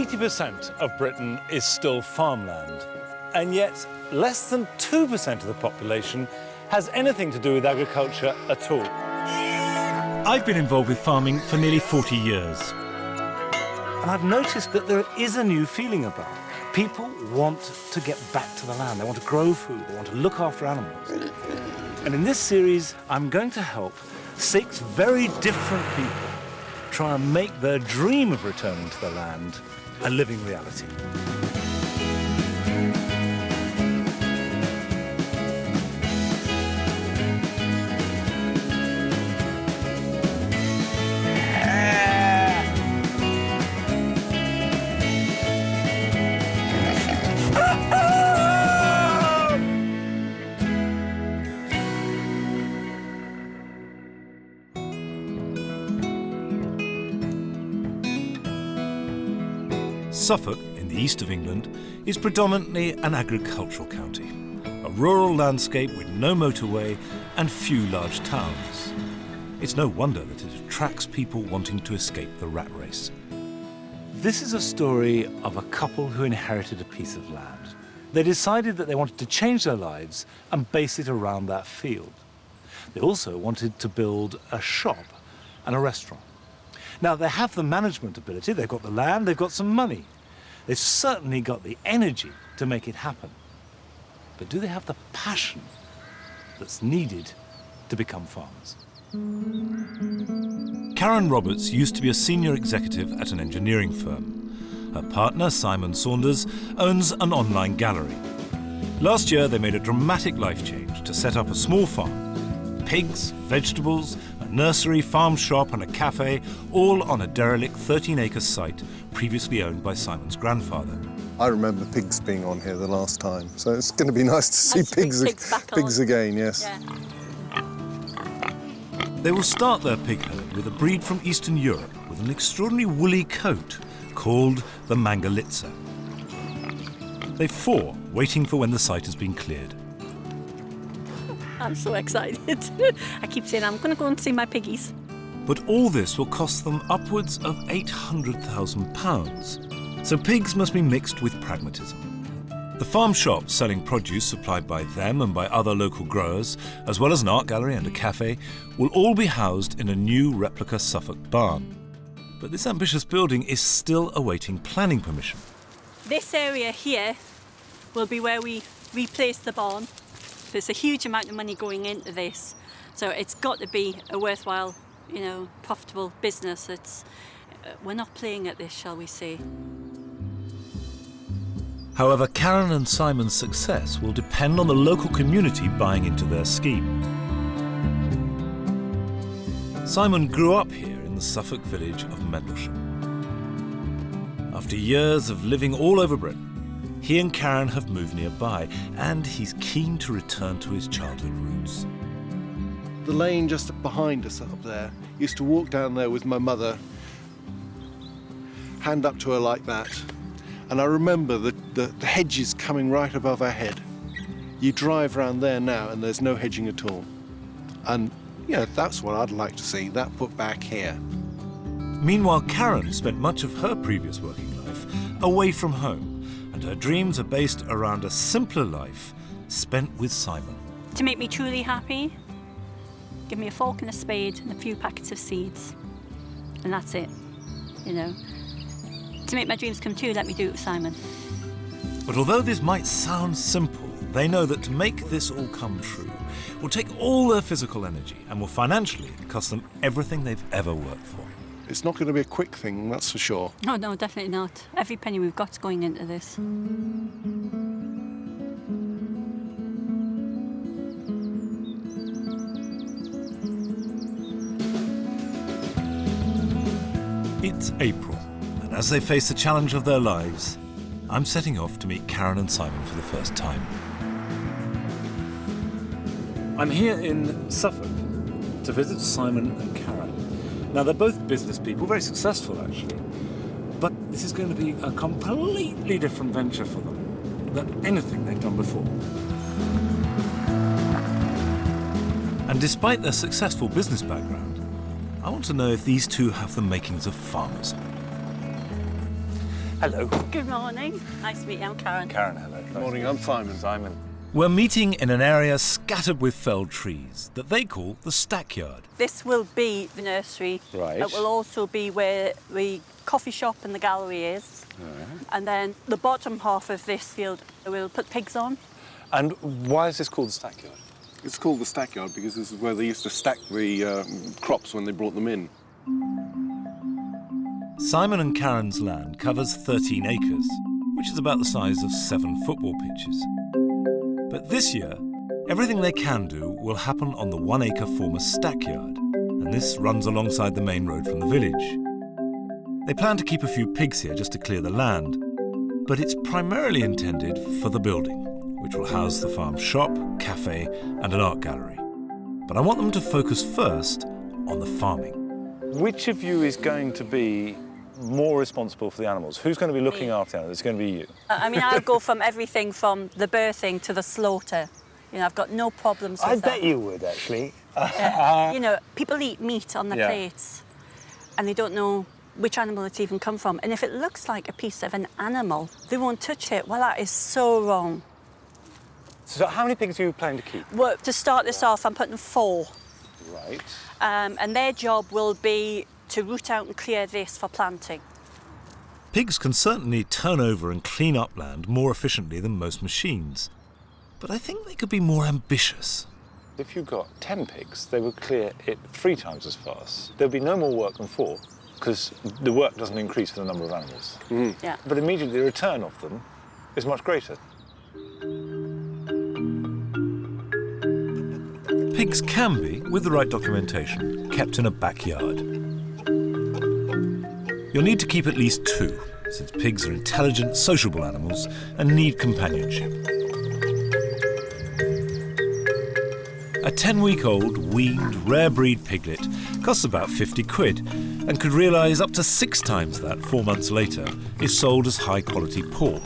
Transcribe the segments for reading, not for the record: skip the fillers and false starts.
80% of Britain is still farmland, and yet less than 2% of the population has anything to do with agriculture at all. I've been involved with farming for nearly 40 years. And I've noticed that there is a new feeling about it. People want to get back to the land. They want to grow food. They want to look after animals. And in this series, I'm going to help 6 very different people try and make their dream of returning to the land a living reality. Suffolk, in the east of England, is predominantly an agricultural county, a rural landscape with no motorway and few large towns. It's no wonder that it attracts people wanting to escape the rat race. This is a story of a couple who inherited a piece of land. They decided that they wanted to change their lives and base it around that field. They also wanted to build a shop and a restaurant. Now, they have the management ability, they've got the land, they've got some money. They've certainly got the energy to make it happen. But do they have the passion that's needed to become farmers? Karon Roberts used to be a senior executive at an engineering firm. Her partner, Simon Saunders, owns an online gallery. Last year, they made a dramatic life change to set up a small farm. Pigs, vegetables, a nursery, farm shop and a cafe, all on a derelict 13-acre site previously owned by Simon's grandfather. I remember pigs being on here the last time, so it's going to be nice to see pigs again, yes. Yeah. They will start their pig herd with a breed from Eastern Europe with an extraordinary woolly coat called the Mangalitsa. They've 4 waiting for when the site has been cleared. I'm so excited. I keep saying I'm going to go and see my piggies. But all this will cost them upwards of £800,000. So pigs must be mixed with pragmatism. The farm shop selling produce supplied by them and by other local growers, as well as an art gallery and a cafe, will all be housed in a new replica Suffolk barn. But this ambitious building is still awaiting planning permission. This area here will be where we replace the barn. There's a huge amount of money going into this, so it's got to be a worthwhile, profitable business. We're not playing at this, shall we say. However, Karon and Simon's success will depend on the local community buying into their scheme. Simon grew up here in the Suffolk village of Mendlesham. After years of living all over Britain, he and Karon have moved nearby, and he's keen to return to his childhood roots. The lane just behind us up there, used to walk down there with my mother, hand up to her like that, and I remember the hedges coming right above our head. You drive round there now and there's no hedging at all. And, that's what I'd like to see, that put back here. Meanwhile, Karon spent much of her previous working life away from home, and her dreams are based around a simpler life spent with Simon. To make me truly happy, give me a fork and a spade and a few packets of seeds. And that's it, To make my dreams come true, let me do it with Simon. But although this might sound simple, they know that to make this all come true will take all their physical energy and will financially cost them everything they've ever worked for. It's not going to be a quick thing, that's for sure. Oh, no, definitely not. Every penny we've got's going into this. It's April, and as they face the challenge of their lives, I'm setting off to meet Karon and Simon for the first time. I'm here in Suffolk to visit Simon and Karon. Now, they're both business people, very successful actually, but this is going to be a completely different venture for them than anything they've done before. And despite their successful business background, I want to know if these two have the makings of farmers. Hello. Good morning. Nice to meet you. I'm Karon. Karen, hello. Good morning, I'm Simon. Simon. We're meeting in an area scattered with felled trees that they call the stackyard. This will be the nursery. Right. It will also be where the coffee shop and the gallery is. And then the bottom half of this field we'll put pigs on. And why is this called the stackyard? It's called the stackyard because this is where they used to stack the crops when they brought them in. Simon and Karen's land covers 13 acres, which is about the size of 7 football pitches. But this year, everything they can do will happen on the 1-acre former stackyard, and this runs alongside the main road from the village. They plan to keep a few pigs here just to clear the land, but it's primarily intended for the building, which will house the farm shop, cafe, and an art gallery. But I want them to focus first on the farming. Which of you is going to be more responsible for the animals? Who's going to be looking after the animals? It's going to be you. I mean, I'll go from everything from the birthing to the slaughter. You know, I've got no problems with that. I bet you would, actually. You know, people eat meat on their Yeah. plates and they don't know which animal it's even come from. And if it looks like a piece of an animal, they won't touch it. Well, that is so wrong. So how many pigs are you planning to keep? Well, to start this off, I'm putting 4. Right. And their job will be to root out and clear this for planting. Pigs can certainly turn over and clean up land more efficiently than most machines, but I think they could be more ambitious. If you got 10 pigs, they would clear it 3 times as fast. There'd be no more work than 4, because the work doesn't increase for the number of animals. Yeah. But immediately the return of them is much greater. Pigs can be, with the right documentation, kept in a backyard. You'll need to keep at least 2, since pigs are intelligent, sociable animals and need companionship. A 10-week-old, weaned, rare breed piglet costs about 50 quid and could realise up to 6 times that 4 months later if sold as high-quality pork.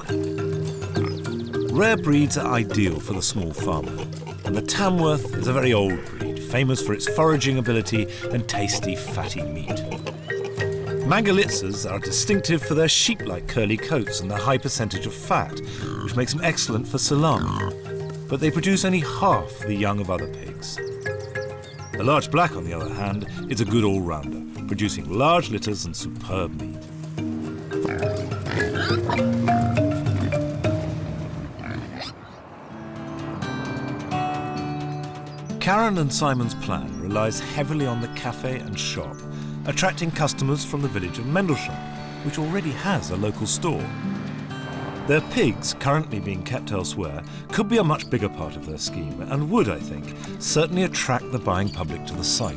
Rare breeds are ideal for the small farmer, and the Tamworth is a very old breed, famous for its foraging ability and tasty, fatty meat. Mangalitzas are distinctive for their sheep-like curly coats and their high percentage of fat, which makes them excellent for salami. But they produce only half the young of other pigs. The large black, on the other hand, is a good all-rounder, producing large litters and superb meat. Karon and Simon's plan relies heavily on the cafe and shop, attracting customers from the village of Mendlesham, which already has a local store. Their pigs, currently being kept elsewhere, could be a much bigger part of their scheme and would, I think, certainly attract the buying public to the site.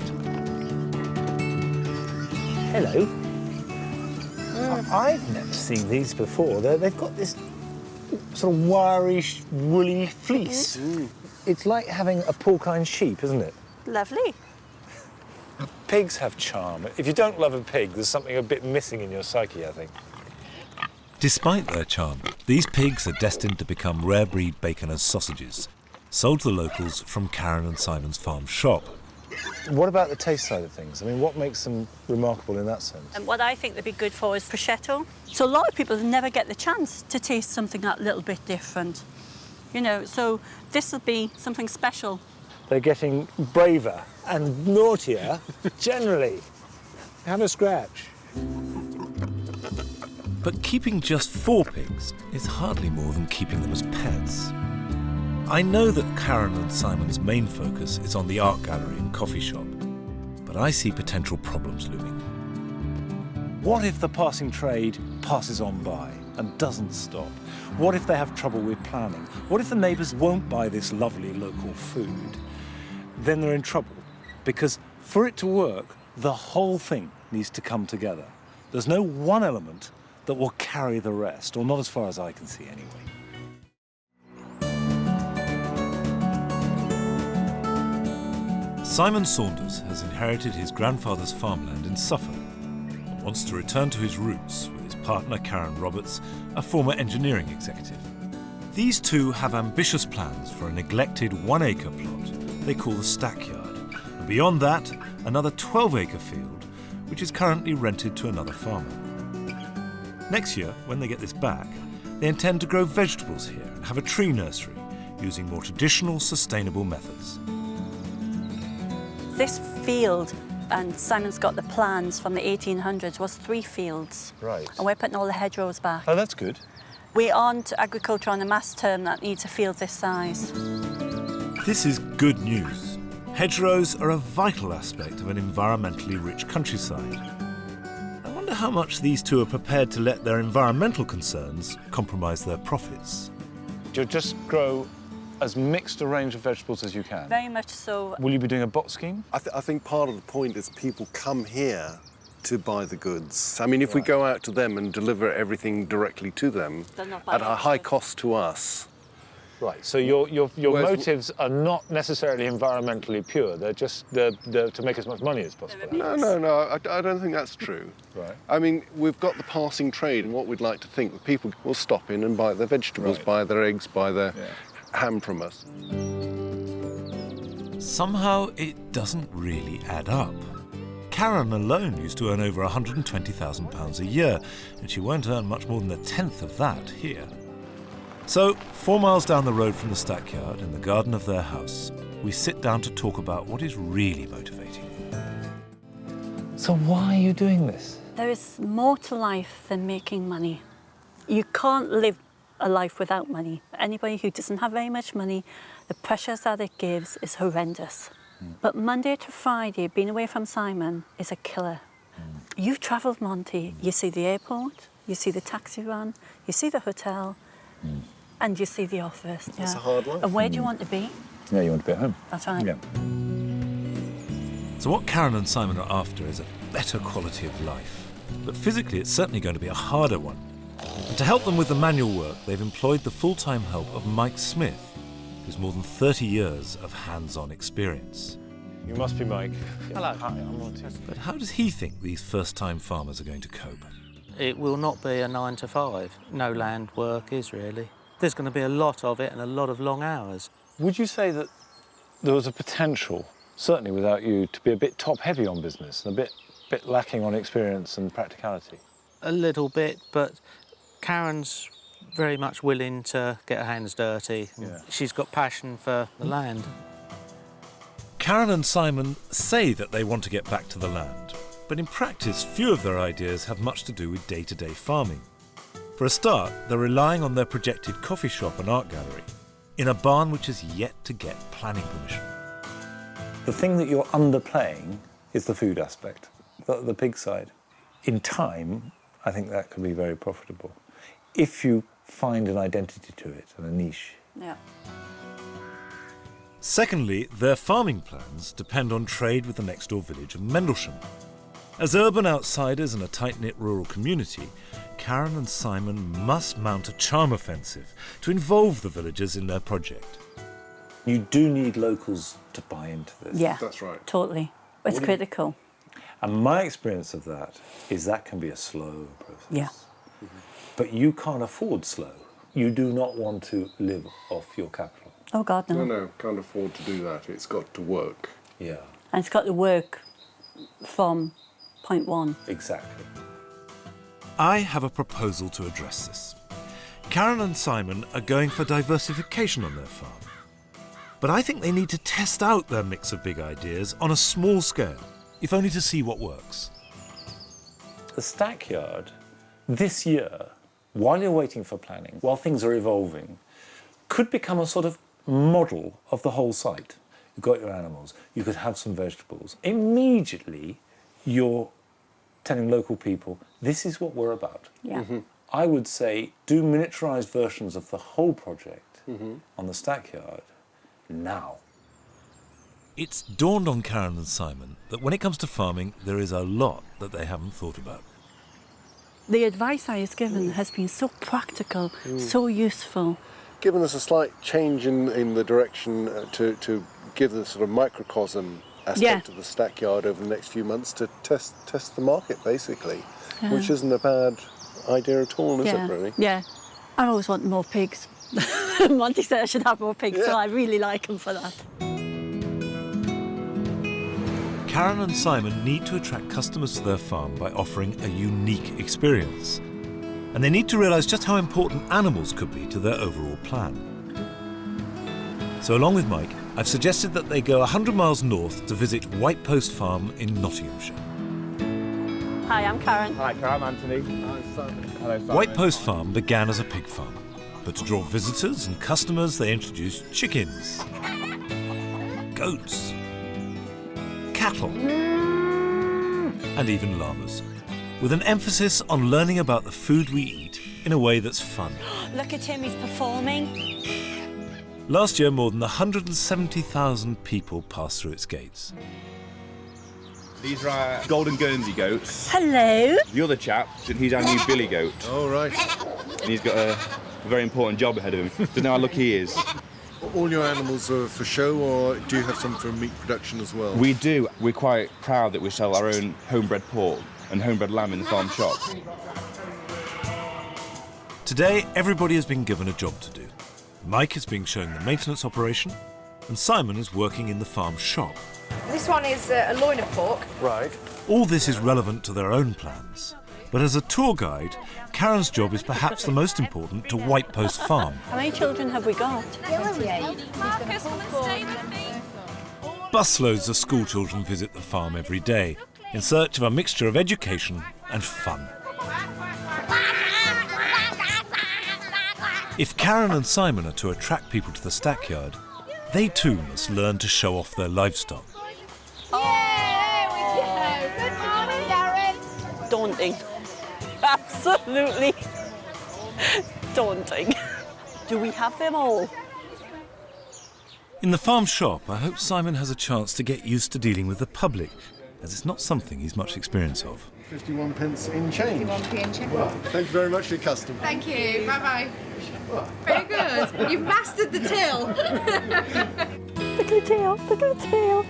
Hello. I've never seen these before. They've got this sort of wiry, woolly fleece. It's like having a porcine sheep, isn't it? Lovely. Pigs have charm. If you don't love a pig, there's something a bit missing in your psyche, I think. Despite their charm, these pigs are destined to become rare breed bacon and sausages, sold to the locals from Karon and Simon's farm shop. What about the taste side of things? I mean, what makes them remarkable in that sense? And what I think they'd be good for is prosciutto. So a lot of people never get the chance to taste something that little bit different. You know, so this will be something special. They're getting braver and naughtier, generally. Have a scratch. But keeping just 4 pigs is hardly more than keeping them as pets. I know that Karon and Simon's main focus is on the art gallery and coffee shop, but I see potential problems looming. What if the passing trade passes on by and doesn't stop? What if they have trouble with planning? What if the neighbours won't buy this lovely local food? Then they're in trouble, because for it to work, the whole thing needs to come together. There's no one element that will carry the rest, or not as far as I can see anyway. Simon Saunders has inherited his grandfather's farmland in Suffolk and wants to return to his roots with his partner Karon Roberts, a former engineering executive. These two have ambitious plans for a neglected 1-acre plot they call the stackyard, and beyond that, another 12-acre field which is currently rented to another farmer. Next year, when they get this back, they intend to grow vegetables here and have a tree nursery using more traditional, sustainable methods. This field, and Simon's got the plans from the 1800s, was 3 fields. Right. And we're putting all the hedgerows back. Oh, that's good. We aren't agriculture on a mass term that needs a field this size. This is good news. Hedgerows are a vital aspect of an environmentally rich countryside. I wonder how much these two are prepared to let their environmental concerns compromise their profits. You'll just grow as mixed a range of vegetables as you can. Very much so. Will you be doing a bot scheme? I think part of the point is people come here to buy the goods. I mean, if we go out to them and deliver everything directly to them They're not at buying a high it. cost to us. Right, so your Whereas- motives are not necessarily environmentally pure. They're just they're to make as much money as possible. No, I don't think that's true. Right. I mean, we've got the passing trade, and what we'd like to think that people will stop in and buy their vegetables, Right. buy their eggs, buy their ham from us. Somehow it doesn't really add up. Karon alone used to earn over £120,000 a year, and she won't earn much more than a tenth of that here. So, 4 miles down the road from the stackyard, in the garden of their house, we sit down to talk about what is really motivating them. So why are you doing this? There is more to life than making money. You can't live a life without money. Anybody who doesn't have very much money, the pressures that it gives is horrendous. But Monday to Friday, being away from Simon is a killer. You've travelled, Monty. You see the airport, you see the taxi run, you see the hotel, and you see the office. It's a hard life. And where do you want to be? Yeah, you want to be at home. That's right. Yeah. So what Karon and Simon are after is a better quality of life. But physically, it's certainly going to be a harder one. And to help them with the manual work, they've employed the full-time help of Mike Smith, who's more than 30 years of hands-on experience. You must be Mike. Hello. Hi, I'm Monty. But how does he think these first-time farmers are going to cope? It will not be a 9 to 5. No land work is really. There's going to be a lot of it and a lot of long hours. Would you say that there was a potential, certainly without you, to be a bit top-heavy on business and a bit lacking on experience and practicality? A little bit, but Karen's very much willing to get her hands dirty. Yeah. She's got passion for the land. Karon and Simon say that they want to get back to the land, but in practice, few of their ideas have much to do with day-to-day farming. For a start, they're relying on their projected coffee shop and art gallery in a barn which has yet to get planning permission. The thing that you're underplaying is the food aspect, the pig side. In time, I think that could be very profitable if you find an identity to it and a niche. Yeah. Secondly, their farming plans depend on trade with the next-door village of Mendlesham. As urban outsiders in a tight-knit rural community, Karon and Simon must mount a charm offensive to involve the villagers in their project. You do need locals to buy into this. Yeah. That's right. Totally. It's critical. And my experience of that is that can be a slow process. Yeah. But you can't afford slow. You do not want to live off your capital. Oh, God, no. No, can't afford to do that. It's got to work. Yeah, And it's got to work from point one. exactly. I have a proposal to address this. Karon and Simon are going for diversification on their farm. But I think they need to test out their mix of big ideas on a small scale, if only to see what works. The stackyard, this year, while you're waiting for planning, while things are evolving, could become a sort of model of the whole site. You've got your animals, you could have some vegetables. Immediately, you're telling local people, this is what we're about. Yeah. I would say do miniaturized versions of the whole project on the stackyard now. It's dawned on Karon and Simon that when it comes to farming, there is a lot that they haven't thought about. The advice I was given has been so practical, so useful. Given us a slight change in the direction to give the sort of microcosm aspect of the stackyard over the next few months to test the market, basically, which isn't a bad idea at all, is it, really? Yeah. I always want more pigs. Monty said I should have more pigs, so I really like them for that. Karon and Simon need to attract customers to their farm by offering a unique experience. And they need to realise just how important animals could be to their overall plan. So along with Mike, I've suggested that they go 100 miles north to visit White Post Farm in Nottinghamshire. Hi, I'm Karon. Hi, Karon, Anthony. Hi, Simon. Hello, Simon. White Post Farm began as a pig farm, but to draw visitors and customers, they introduced chickens, goats, cattle, and even llamas, with an emphasis on learning about the food we eat in a way that's fun. Look at him, he's performing. Last year, more than 170,000 people passed through its gates. These are our golden Guernsey goats. Hello. The other chap, he's our new billy goat. All right. And he's got a very important job ahead of him. Don't know how lucky he is. All your animals are for show, or do you have some for meat production as well? We do. We're quite proud that we sell our own homebred pork and homebred lamb in the farm shop. Today, everybody has been given a job to do. Mike is being shown the maintenance operation, and Simon is working in the farm shop. This one is a loin of pork. Right. All this is relevant to their own plans. But as a tour guide, Karen's job is perhaps the most important to White Post Farm. How many children have we got? 28. Marcus, come and stay with me. Busloads of school children visit the farm every day in search of a mixture of education and fun. If Karon and Simon are to attract people to the stackyard, they too must learn to show off their livestock. Daunting. Absolutely daunting. Do we have them all? In the farm shop, I hope Simon has a chance to get used to dealing with the public, as it's not something he's much experience of. 51 pence in change. 51p in change. Thank you very much for your custom. Thank you. Bye-bye. Very good. You've mastered the till. Look at the tail, look at the tail.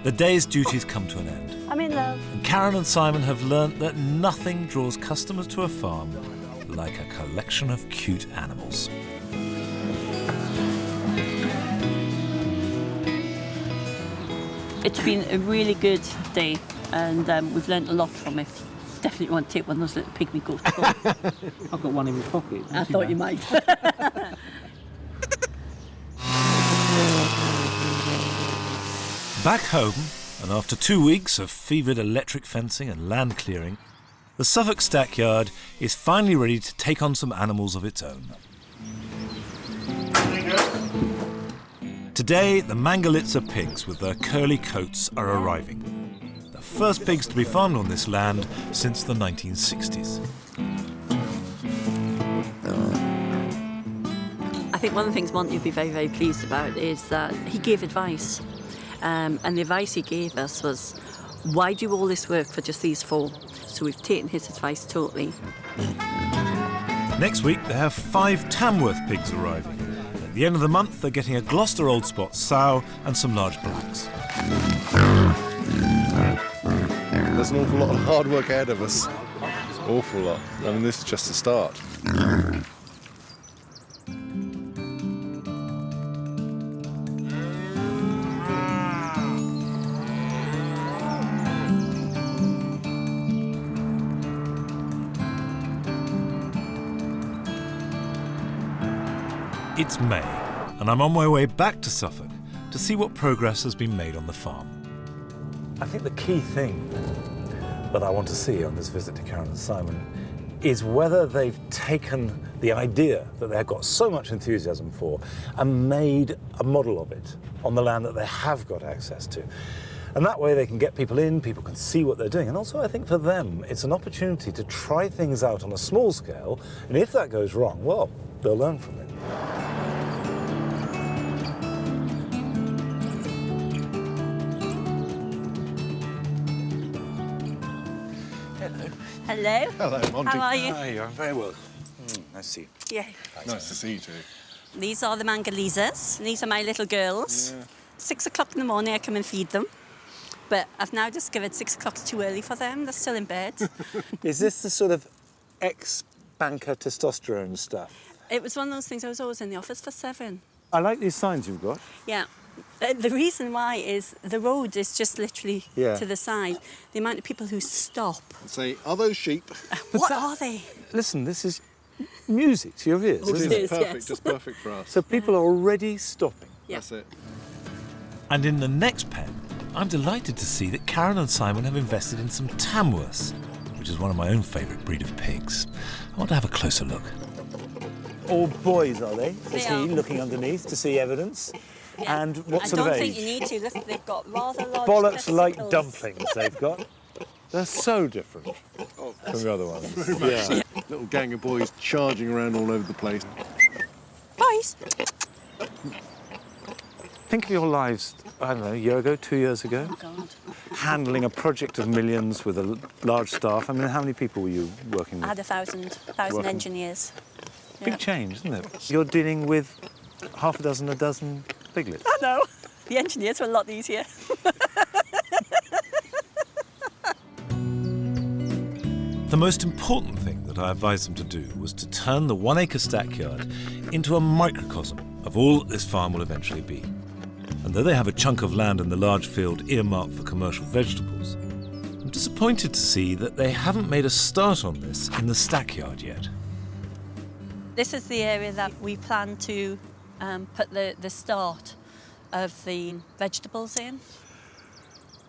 The day's duties come to an end, I'm in love. and Karon and Simon have learnt that nothing draws customers to a farm like a collection of cute animals. It's been a really good day, and we've learnt a lot from it. Definitely want to take one of those little pygmy goats. I've got one in my pocket. I thought you might. Back home, and after 2 weeks of fevered electric fencing and land clearing, the Suffolk stackyard is finally ready to take on some animals of its own. Today, the Mangalitsa pigs with their curly coats are arriving. The first pigs to be farmed on this land since the 1960s. I think one of the things Monty would be very, very pleased about is that he gave advice. And the advice he gave us was, why do all this work for just these 4? So we've taken his advice totally. Next week, they have 5 Tamworth pigs arriving. At the end of the month, they're getting a Gloucester Old Spot sow and some large blacks. There's an awful lot of hard work ahead of us. Awful lot. I mean, this is just the start. It's May, and I'm on my way back to Suffolk to see what progress has been made on the farm. I think the key thing that I want to see on this visit to Karon and Simon is whether they've taken the idea that they've got so much enthusiasm for and made a model of it on the land that they have got access to. And that way they can get people in, people can see what they're doing. And also I think for them, it's an opportunity to try things out on a small scale. And if that goes wrong, well, they'll learn from it. Hello. Hello, Monty. How are you? Hi, I'm very well. Nice to see you. Yeah. Nice to see you too. These are the Mangalisas. These are my little girls. 6 o'clock in the morning, I come and feed them. But I've now discovered 6 o'clock's too early for them. They're still in bed. Is this the sort of ex-banker testosterone stuff? It was one of those things, I was always in the office for 7. I like these signs you've got. Yeah. The reason why is the road is just literally Yeah. to the side. The amount of people who stop. Say, are those sheep? What are they? Listen, this is music to your ears, It isn't is, it? Perfect, yes. it's perfect for us. So people are already stopping. Yeah. That's it. And in the next pen, I'm delighted to see that Karon and Simon have invested in some Tamworths, which is one of my own favourite breed of pigs. I want to have a closer look. All boys, are they? They Is are. he looking underneath to see evidence? Yeah. And what I sort of don't age? think you need to. Listen, they've got rather large Bollocks like testicles. dumplings they've got. They're so different from the other ones. Yeah. Little gang of boys charging around all over the place. Boys. Think of your lives, I don't know, a year ago, 2 years ago, Oh, God. handling a project of millions with a large staff. I mean, how many people were you working I with? had 1,000 Working. engineers. Big change, isn't it? You're dealing with half a dozen piglets. I know. The engineers were a lot easier. The most important thing that I advised them to do was to turn the 1 acre stackyard into a microcosm of all that this farm will eventually be. And though they have a chunk of land in the large field earmarked for commercial vegetables, I'm disappointed to see that they haven't made a start on this in the stackyard yet. This is the area that we plan to put the start of the vegetables in.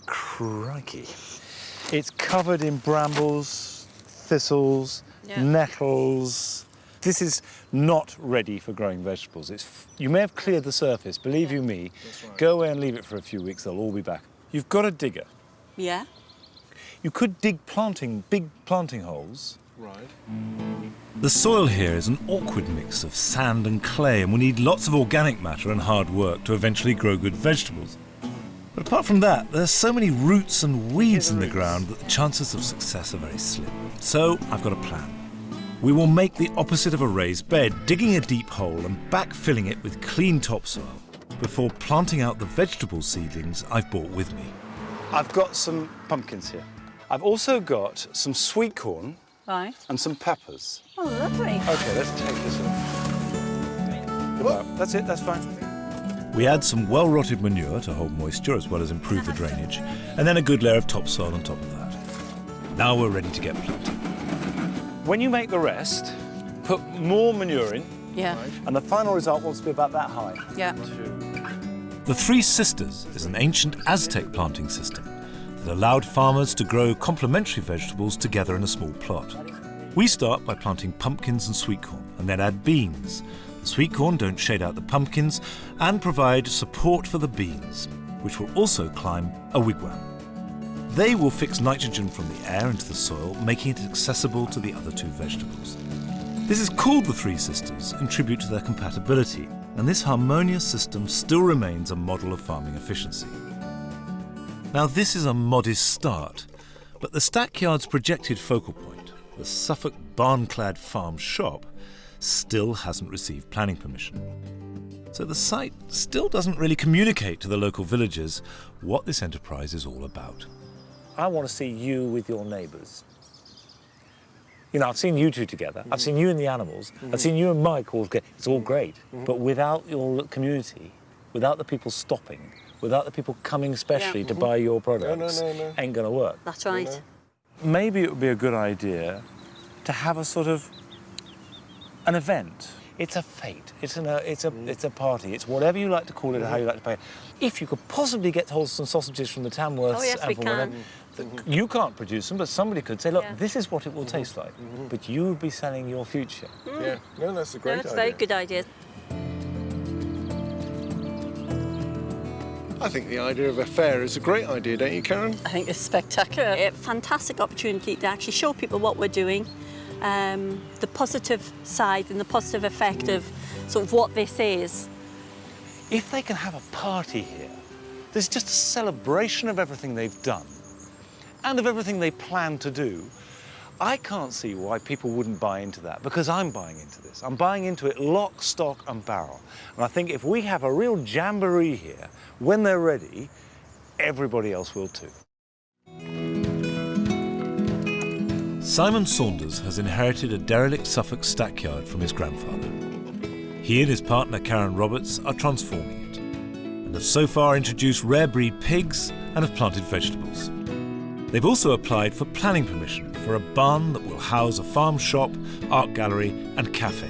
Crikey. It's covered in brambles, thistles, Yeah. nettles. This is not ready for growing vegetables. You may have cleared the surface, believe you me. Go away and leave it for a few weeks, they'll all be back. You've got a digger. Yeah. You could dig big planting holes. Right. The soil here is an awkward mix of sand and clay, and we need lots of organic matter and hard work to eventually grow good vegetables. But apart from that, there's so many roots and weeds in the ground that the chances of success are very slim. So I've got a plan. We will make the opposite of a raised bed, digging a deep hole and backfilling it with clean topsoil before planting out the vegetable seedlings I've brought with me. I've got some pumpkins here. I've also got some sweet corn Right. and some peppers. Oh, lovely. Okay, let's take this off. Well, that's it, that's fine. We add some well-rotted manure to hold moisture as well as improve the drainage, and then a good layer of topsoil on top of that. Now we're ready to get planting. When you make the rest, put more manure in, Yeah. and the final result wants to be about that high. Yeah. The Three Sisters is an ancient Aztec planting system that allowed farmers to grow complementary vegetables together in a small plot. We start by planting pumpkins and sweet corn, and then add beans. The sweet corn don't shade out the pumpkins and provide support for the beans, which will also climb a wigwam. They will fix nitrogen from the air into the soil, making it accessible to the other two vegetables. This is called the Three Sisters in tribute to their compatibility, and this harmonious system still remains a model of farming efficiency. Now this is a modest start, but the stackyard's projected focal point, the Suffolk barn-clad farm shop, still hasn't received planning permission. So the site still doesn't really communicate to the local villagers what this enterprise is all about. I want to see you with your neighbours. You know, I've seen you two together. I've seen you and the animals. I've seen you and Mike all together. It's all great. But without your community, without the people stopping, without the people coming specially to buy your products, no. ain't going to work. That's right. Maybe it would be a good idea to have a sort of an event. It's a fete. It's a party. It's whatever you like to call it, or how you like to pay it. If you could possibly get hold of some sausages from the Tamworths, Oh, yes, and we from can. whatever, you can't produce them, but somebody could say, look, Yeah. this is what it will taste like. But you would be selling your future. Yeah. No, that's a great That's a idea. very good idea. I think the idea of a fair is a great idea, don't you, Karon? I think it's spectacular. A fantastic opportunity to actually show people what we're doing, the positive side and the positive effect of sort of what this is. If they can have a party here, there's just a celebration of everything they've done and of everything they plan to do. I can't see why people wouldn't buy into that, because I'm buying into this. I'm buying into it lock, stock and barrel. And I think if we have a real jamboree here, when they're ready, everybody else will too. Simon Saunders has inherited a derelict Suffolk stackyard from his grandfather. He and his partner Karen Roberts are transforming it. and have so far introduced rare breed pigs and have planted vegetables. They've also applied for planning permission for a barn that will house a farm shop, art gallery and cafe.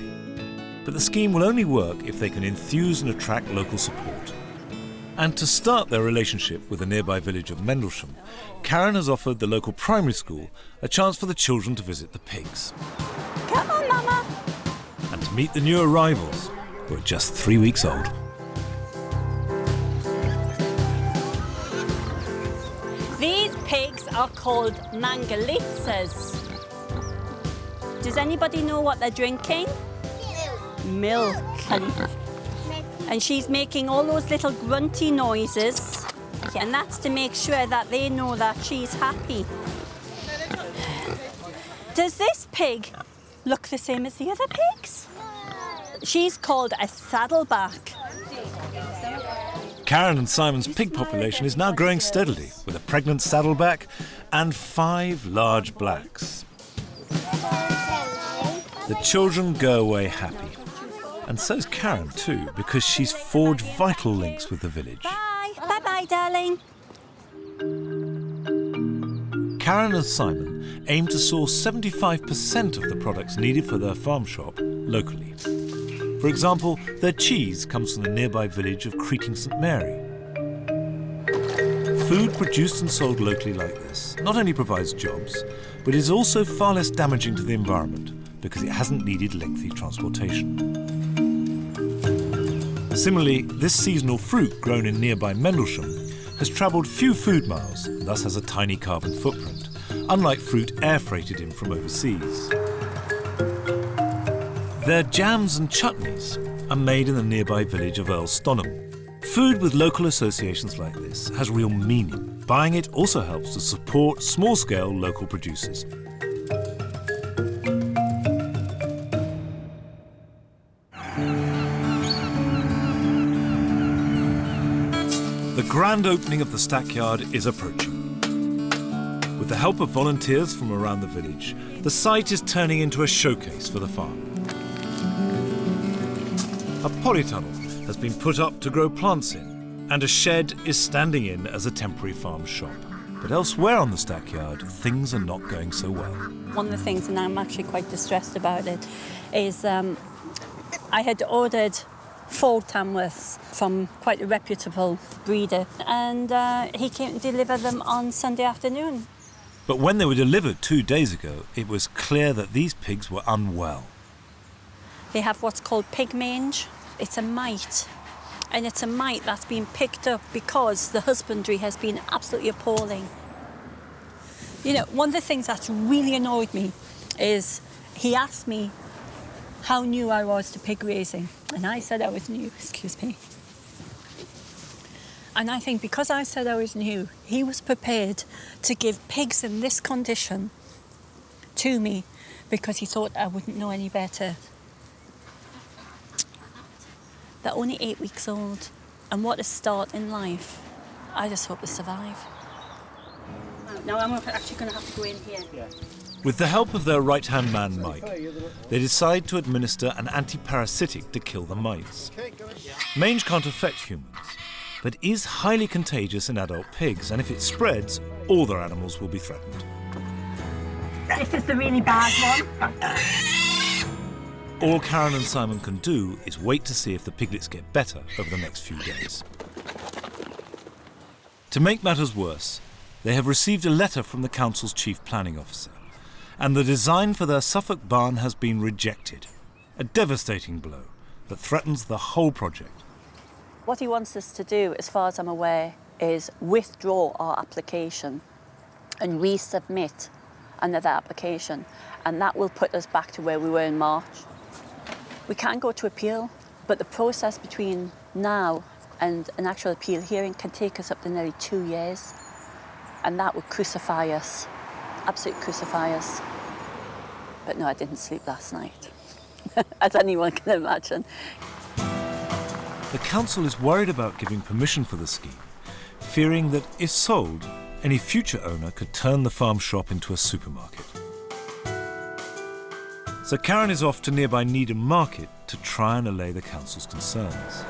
But the scheme will only work if they can enthuse and attract local support. And to start their relationship with the nearby village of Mendlesham, Karon has offered the local primary school a chance for the children to visit the pigs. Come on, Mama. And to meet the new arrivals, who are just 3 weeks old. These pigs are called mangalitzas. Does anybody know what they're drinking? Milk. And she's making all those little grunty noises, and that's to make sure that they know that she's happy. Does this pig look the same as the other pigs? She's called a saddleback. Karon and Simon's pig population is now growing steadily, with a pregnant saddleback and 5 large blacks. The children go away happy. And so's Karon too, because she's forged vital links with the village. Bye. Bye-bye, darling. Karon and Simon aim to source 75% of the products needed for their farm shop locally. For example, their cheese comes from the nearby village of Creating St Mary. Food produced and sold locally like this not only provides jobs, but is also far less damaging to the environment because it hasn't needed lengthy transportation. Similarly, this seasonal fruit grown in nearby Mendlesham has travelled few food miles and thus has a tiny carbon footprint, unlike fruit air freighted in from overseas. Their jams and chutneys are made in the nearby village of Earl Stonham. Food with local associations like this has real meaning. Buying it also helps to support small-scale local producers. The grand opening of the stackyard is approaching. With the help of volunteers from around the village, the site is turning into a showcase for the farm. A polytunnel has been put up to grow plants in, and a shed is standing in as a temporary farm shop. But elsewhere on the stackyard, things are not going so well. One of the things, and I'm actually quite distressed about it, is I had ordered 4 Tamworths from quite a reputable breeder, and he came to deliver them on Sunday afternoon. But when they were delivered 2 days ago, it was clear that these pigs were unwell. They have what's called pig mange. It's a mite, and it's a mite that's been picked up because the husbandry has been absolutely appalling. You know, one of the things that's really annoyed me is he asked me how new I was to pig raising. And I said I was new, excuse me. And I think because I said I was new, he was prepared to give pigs in this condition to me because he thought I wouldn't know any better. They're only 8 weeks old, and what a start in life. I just hope they survive. Now I'm actually going to have to go in here. Yeah. With the help of their right-hand man, Mike, they decide to administer an anti-parasitic to kill the mites. Mange can't affect humans, but is highly contagious in adult pigs, and if it spreads, all their animals will be threatened. This is the really bad one. All Karon and Simon can do is wait to see if the piglets get better over the next few days. To make matters worse, they have received a letter from the council's chief planning officer, and the design for their Suffolk barn has been rejected. A devastating blow that threatens the whole project. What he wants us to do, as far as I'm aware, is withdraw our application and resubmit another application, and that will put us back to where we were in March. We can go to appeal, but the process between now and an actual appeal hearing can take us up to nearly 2 years, and that would crucify us, absolutely crucify us. But no, I didn't sleep last night, as anyone can imagine. The council is worried about giving permission for the scheme, fearing that if sold, any future owner could turn the farm shop into a supermarket. So Karon is off to nearby Needham Market to try and allay the council's concerns.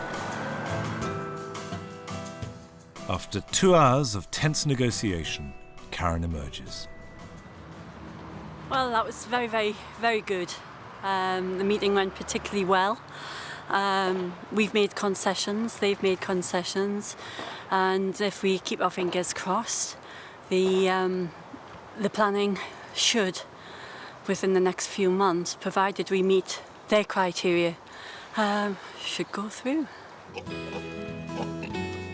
After 2 hours of tense negotiation, Karon emerges. Well, that was very, very, very good. The meeting went particularly well. We've made concessions, they've made concessions, and if we keep our fingers crossed, the planning should, within the next few months, provided we meet their criteria, should go through.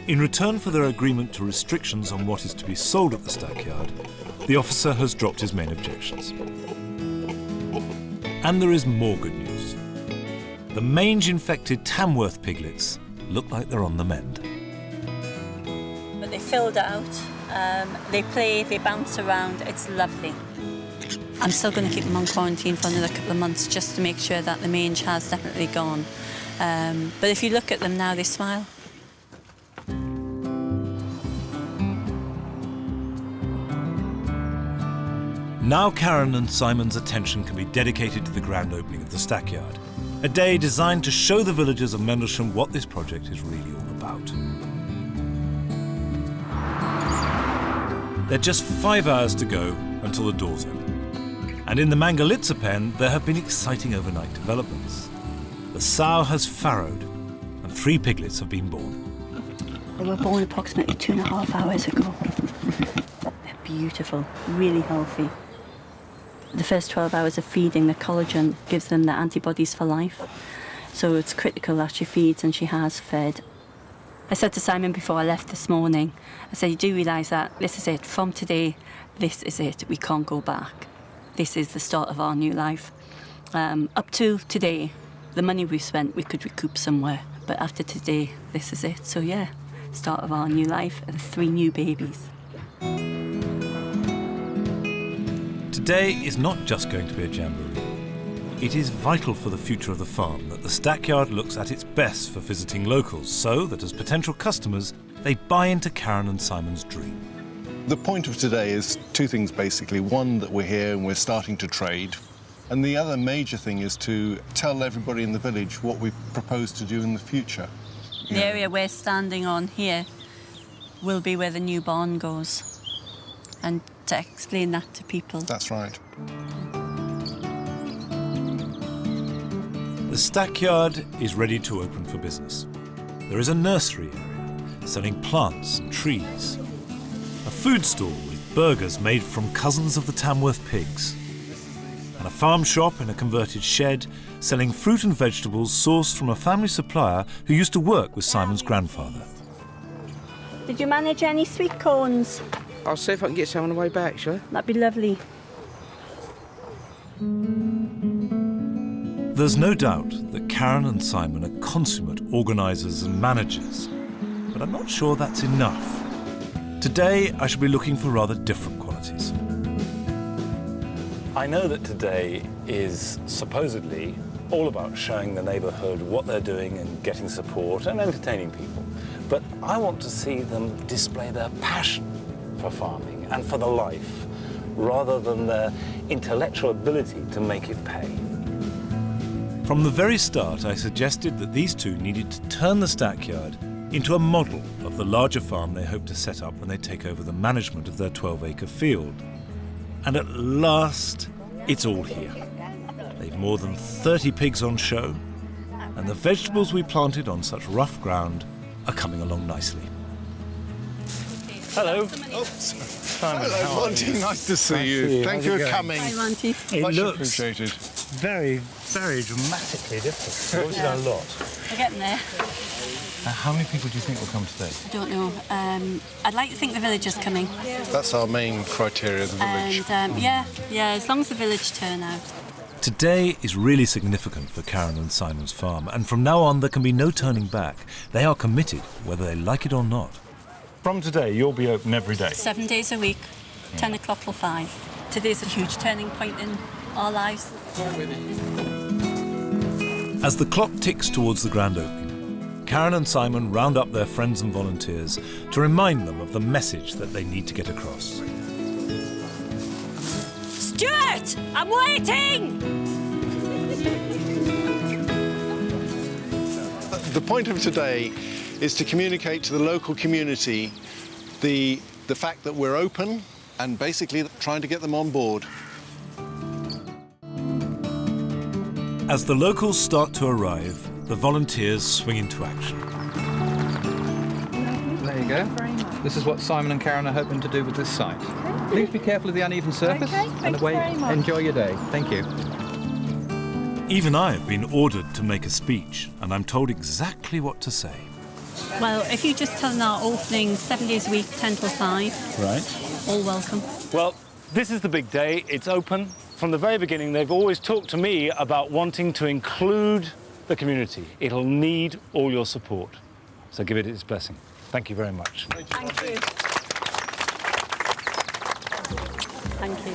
In return for their agreement to restrictions on what is to be sold at the stackyard, the officer has dropped his main objections. And there is more good news. The mange-infected Tamworth piglets look like they're on the mend. But they filled out, they play, they bounce around, it's lovely. I'm still going to keep them on quarantine for another couple of months just to make sure that the mange has definitely gone. But if you look at them now, they smile. Now Karon and Simon's attention can be dedicated to the grand opening of the stackyard, a day designed to show the villagers of Mendlesham what this project is really all about. There are just 5 hours to go until the doors open. And in the Mangalitsa pen, there have been exciting overnight developments. The sow has farrowed, and 3 piglets have been born. They were born approximately 2.5 hours ago. They're beautiful, really healthy. The first 12 hours of feeding, the collagen gives them the antibodies for life. So it's critical that she feeds, and she has fed. I said to Simon before I left this morning, I said, you do realise that this is it. From today, this is it. We can't go back. This is the start of our new life. Up to today, the money we've spent, we could recoup somewhere. But after today, this is it. So yeah, start of our new life and 3 new babies. Today is not just going to be a jamboree. It is vital for the future of the farm that the stackyard looks at its best for visiting locals, so that as potential customers, they buy into Karon and Simon's dream. The point of today is 2 things, basically. One, that we're here and we're starting to trade. And the other major thing is to tell everybody in the village what we propose to do in the future. The area we're standing on here will be where the new barn goes. And to explain that to people. That's right. The stackyard is ready to open for business. There is a nursery area selling plants and trees, a food stall with burgers made from cousins of the Tamworth pigs, and a farm shop in a converted shed selling fruit and vegetables sourced from a family supplier who used to work with Simon's grandfather. Did you manage any sweet corns? I'll see if I can get some on the way back, shall I? That'd be lovely. There's no doubt that Karon and Simon are consummate organisers and managers, but I'm not sure that's enough. Today, I shall be looking for rather different qualities. I know that today is supposedly all about showing the neighbourhood what they're doing and getting support and entertaining people. But I want to see them display their passion for farming and for the life, rather than their intellectual ability to make it pay. From the very start, I suggested that these 2 needed to turn the stackyard into a model of the larger farm they hope to set up when they take over the management of their 12-acre field. And at last, it's all here. They've more than 30 pigs on show, and the vegetables we planted on such rough ground are coming along nicely. Hello. Simon, hello, Monty. Nice to see you. Thank you for coming. Hi, Monty. Much appreciated. Very, very dramatically different. We've done a lot. We're getting there. How many people do you think will come today? I don't know. I'd like to think the village is coming. That's our main criteria, the village. And yeah, as long as the village turn out. Today is really significant for Karon and Simon's farm, and from now on there can be no turning back. They are committed, whether they like it or not. From today, you'll be open every day. 7 days a week, 10 o'clock till 5. Today's a huge turning point in our lives. As the clock ticks towards the grand opening, Karon and Simon round up their friends and volunteers to remind them of the message that they need to get across. Stuart, I'm waiting! The point of today is to communicate to the local community the fact that we're open and basically trying to get them on board. As the locals start to arrive, the volunteers swing into action. There you go. This is what Simon and Karon are hoping to do with this site. Please be careful of the uneven surface and enjoy your day. Thank you. Even I have been ordered to make a speech, and I'm told exactly what to say. Well, if you just tell them our opening 7 days a week, 10 till 5. Right. All welcome. Well, this is the big day. It's open. From the very beginning, they've always talked to me about wanting to include the community. It'll need all your support. So give it its blessing. Thank you very much. Thank you. Thank you.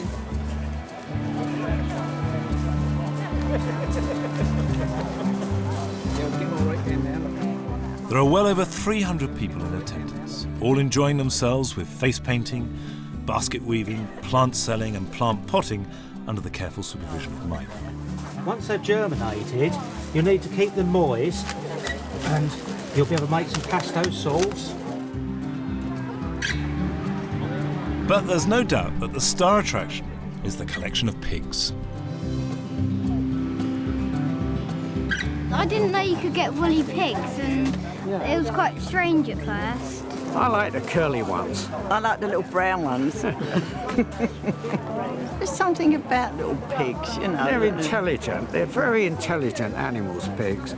There are well over 300 people in attendance, all enjoying themselves with face painting, basket weaving, plant selling and plant potting under the careful supervision of Mike. Once they've germinated, you need to keep them moist and you'll be able to make some pesto sauce. But there's no doubt that the star attraction is the collection of pigs. I didn't know you could get woolly pigs, and it was quite strange at first. I like the curly ones. I like the little brown ones. There's something about little pigs, you know. They're intelligent. They're very intelligent animals, pigs.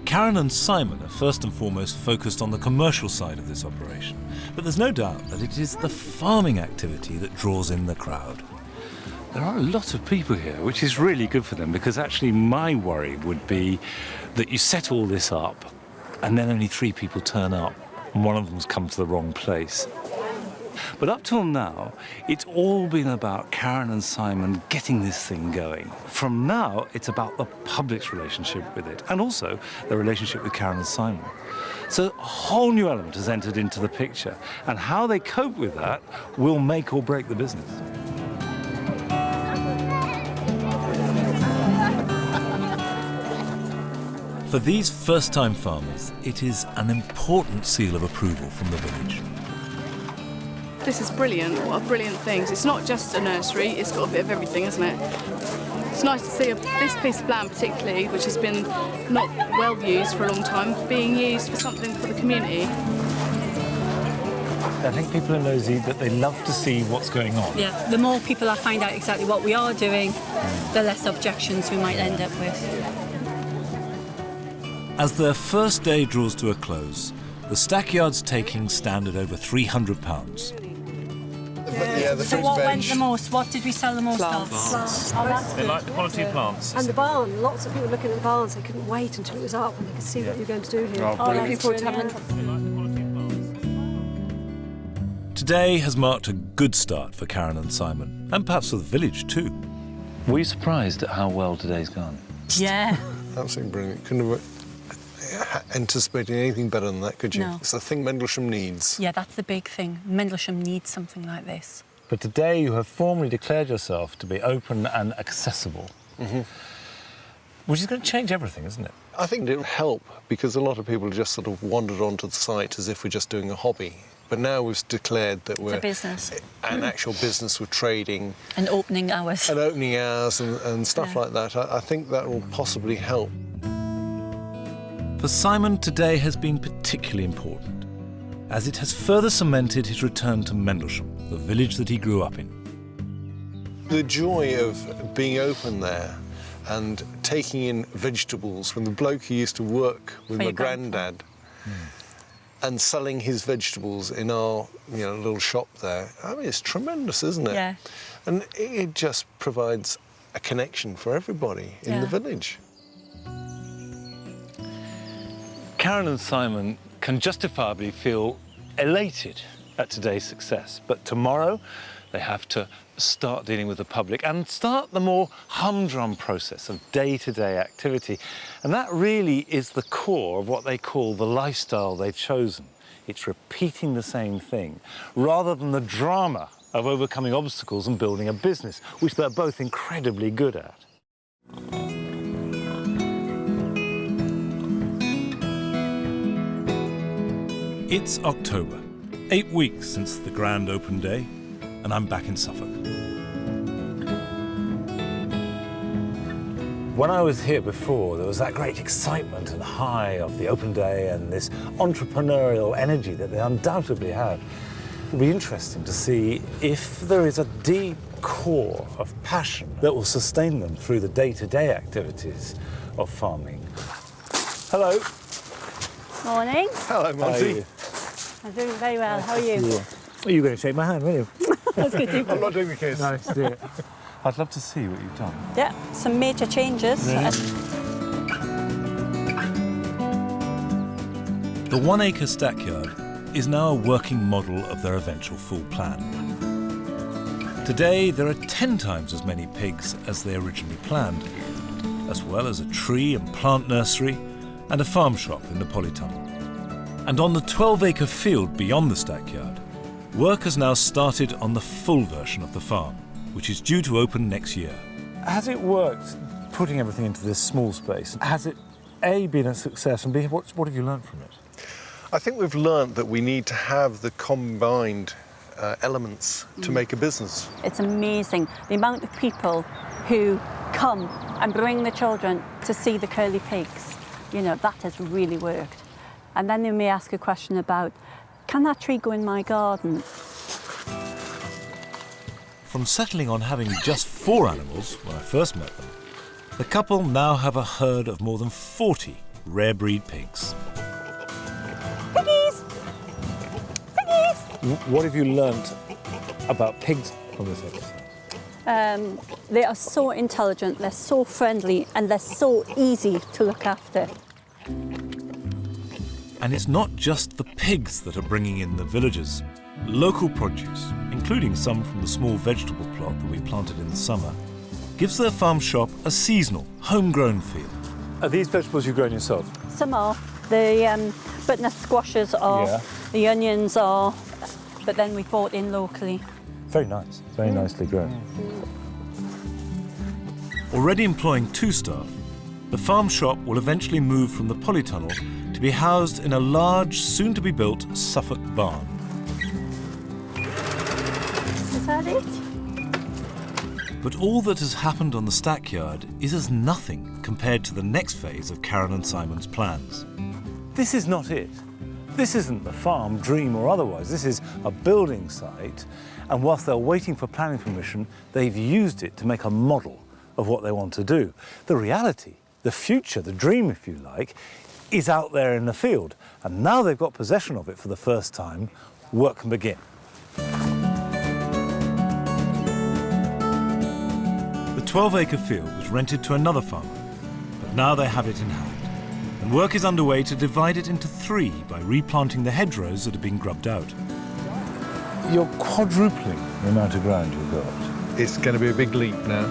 Karon and Simon are first and foremost focused on the commercial side of this operation, but there's no doubt that it is the farming activity that draws in the crowd. There are a lot of people here, which is really good for them, because actually my worry would be that you set all this up and then only 3 people turn up and one of them's come to the wrong place. But up till now, it's all been about Karon and Simon getting this thing going. From now, it's about the public's relationship with it, and also their relationship with Karon and Simon. So a whole new element has entered into the picture, and how they cope with that will make or break the business. For these first-time farmers, it is an important seal of approval from the village. This is brilliant. What a brilliant thing. It's not just a nursery, it's got a bit of everything, isn't it? It's nice to see this piece of land particularly, which has been not well used for a long time, being used for something for the community. I think people are nosy, that they love to see what's going on. Yeah, the more people that find out exactly what we are doing, the less objections we might end up with. As their first day draws to a close, the stackyard's takings stand at over £300. Yeah, the So fruit what veg. went the most? What did we sell the most of? Plants. Oh, that's They good. like the quality of plants. And the barn, lots of people looking at the barns, they couldn't wait until it was up and they could see what you're going to do here. Looking forward to having Today has marked a good start for Karon and Simon, and perhaps for the village too. Were you surprised at how well today's gone? Yeah. Absolutely brilliant. Couldn't have anticipated anything better than that, could you? No. It's the thing Mendlesham needs. Yeah, that's the big thing. Mendlesham needs something like this. But today you have formally declared yourself to be open and accessible, which is going to change everything, isn't it? I think it'll help, because a lot of people just sort of wandered onto the site as if we're just doing a hobby. But now we've declared that we're It's a business. an actual business with trading And opening hours. and opening hours and stuff like that. I think that will possibly help. For Simon, today has been particularly important, as it has further cemented his return to Mendlesham, the village that he grew up in. The joy of being open there and taking in vegetables from the bloke who used to work with For my your grandpa. granddad and selling his vegetables in our little shop there. I mean, it's tremendous, isn't it? Yeah. And it just provides a connection for everybody in the village. Karon and Simon can justifiably feel elated at today's success, but tomorrow they have to start dealing with the public and start the more humdrum process of day-to-day activity. And that really is the core of what they call the lifestyle they've chosen. It's repeating the same thing, rather than the drama of overcoming obstacles and building a business, which they're both incredibly good at. It's October, 8 weeks since the grand open day, and I'm back in Suffolk. When I was here before, there was that great excitement and high of the open day and this entrepreneurial energy that they undoubtedly have. It'll be interesting to see if there is a deep core of passion that will sustain them through the day-to-day activities of farming. Hello. Morning. Hello, Monty. I'm doing very well. How are you? Well, you're going to shake my hand, weren't you? That's good. I'm not doing the kids. Nice to do it. I'd love to see what you've done. Yeah, some major changes. Yeah. The 1 acre stackyard is now a working model of their eventual full plan. Today, there are 10 times as many pigs as they originally planned, as well as a tree and plant nursery and a farm shop in the polytunnel. And on the 12-acre field beyond the stackyard, work has now started on the full version of the farm, which is due to open next year. Has it worked, putting everything into this small space? Has it, A, been a success, and B, what have you learned from it? I think we've learnt that we need to have the combined elements to make a business. It's amazing the amount of people who come and bring the children to see the curly pigs. You know, that has really worked. And then they may ask a question about, can that tree go in my garden? From settling on having just 4 animals when I first met them, the couple now have a herd of more than 40 rare breed pigs. Piggies! Piggies! What have you learnt about pigs from this exercise? They are so intelligent, they're so friendly, and they're so easy to look after. And it's not just the pigs that are bringing in the villagers. Local produce, including some from the small vegetable plot that we planted in the summer, gives their farm shop a seasonal, homegrown feel. Are these vegetables you've grown yourself? Some are. The butternut squashes are, Yeah. the onions are, but then we bought in locally. Very nice, very nicely grown. Already employing 2 staff, the farm shop will eventually move from the polytunnel to be housed in a large, soon-to-be-built Suffolk barn. Is that it? But all that has happened on the stackyard is as nothing compared to the next phase of Karon and Simon's plans. This is not it. This isn't the farm, dream or otherwise. This is a building site, and whilst they're waiting for planning permission, they've used it to make a model of what they want to do. The reality, the future, the dream, if you like, is out there in the field. And now they've got possession of it for the first time, work can begin. The 12-acre field was rented to another farmer, but now they have it in hand. And work is underway to divide it into 3 by replanting the hedgerows that have been grubbed out. You're quadrupling the amount of ground you've got. It's going to be a big leap now.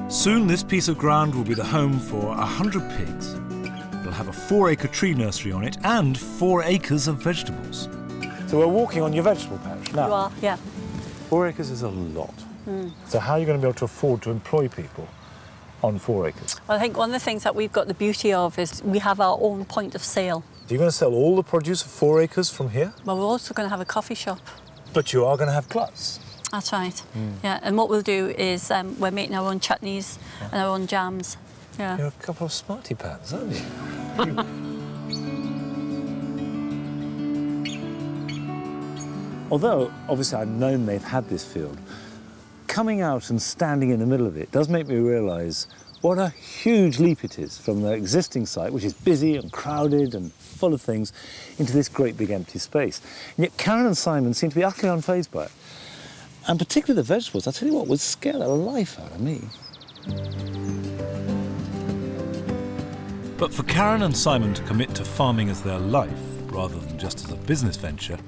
Soon this piece of ground will be the home for 100 pigs. It'll have a 4-acre tree nursery on it and 4 acres of vegetables. So we're walking on your vegetable patch now. You are, yeah. 4 acres is a lot. So how are you going to be able to afford to employ people on 4 acres? Well, I think one of the things that we've got the beauty of is we have our own point of sale. Are you going to sell all the produce of 4 acres from here? Well, we're also going to have a coffee shop. But you are going to have gluts. That's right. Yeah, and what we'll do is we're making our own chutneys and our own jams. Yeah. You're a couple of smarty pants, aren't you? Although, obviously, I've known they've had this field, coming out and standing in the middle of it does make me realise what a huge leap it is from the existing site, which is busy and crowded and full of things, into this great big empty space. And yet Karon and Simon seem to be utterly unfazed by it. And particularly the vegetables, I tell you what, would scare the life out of me. But for Karon and Simon to commit to farming as their life, rather than just as a business venture,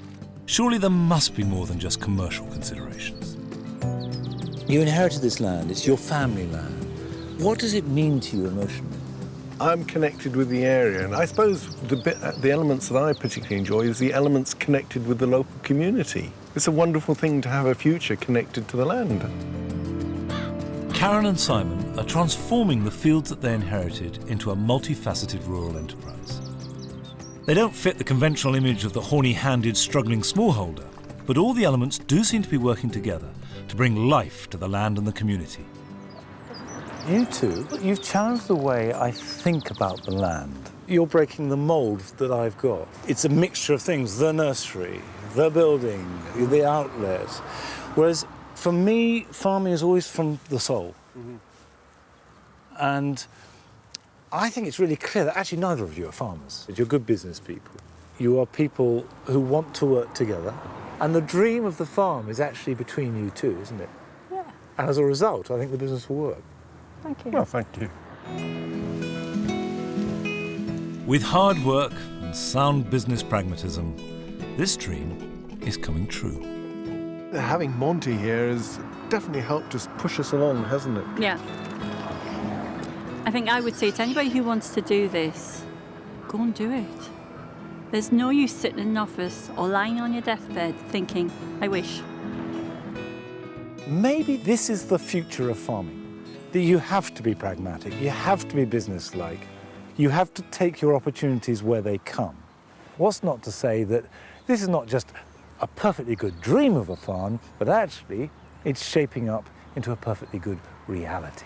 surely there must be more than just commercial considerations. You inherited this land, it's your family land. What does it mean to you emotionally? I'm connected with the area, and I suppose the elements that I particularly enjoy is the elements connected with the local community. It's a wonderful thing to have a future connected to the land. Karon and Simon are transforming the fields that they inherited into a multifaceted rural enterprise. They don't fit the conventional image of the horny-handed, struggling smallholder, but all the elements do seem to be working together to bring life to the land and the community. You two, you've challenged the way I think about the land. You're breaking the mould that I've got. It's a mixture of things, the nursery, the building, the outlet. Whereas for me, farming is always from the soul. And I think it's really clear that actually neither of you are farmers. You're good business people. You are people who want to work together. And the dream of the farm is actually between you two, isn't it? Yeah. And as a result, I think the business will work. Thank you. Well, thank you. With hard work and sound business pragmatism, this dream is coming true. Having Monty here has definitely helped us push us along, hasn't it? Yeah. I think I would say to anybody who wants to do this, go and do it. There's no use sitting in an office or lying on your deathbed thinking, I wish. Maybe this is the future of farming. That you have to be pragmatic, you have to be businesslike, you have to take your opportunities where they come. What's not to say that this is not just a perfectly good dream of a farm, but actually it's shaping up into a perfectly good reality.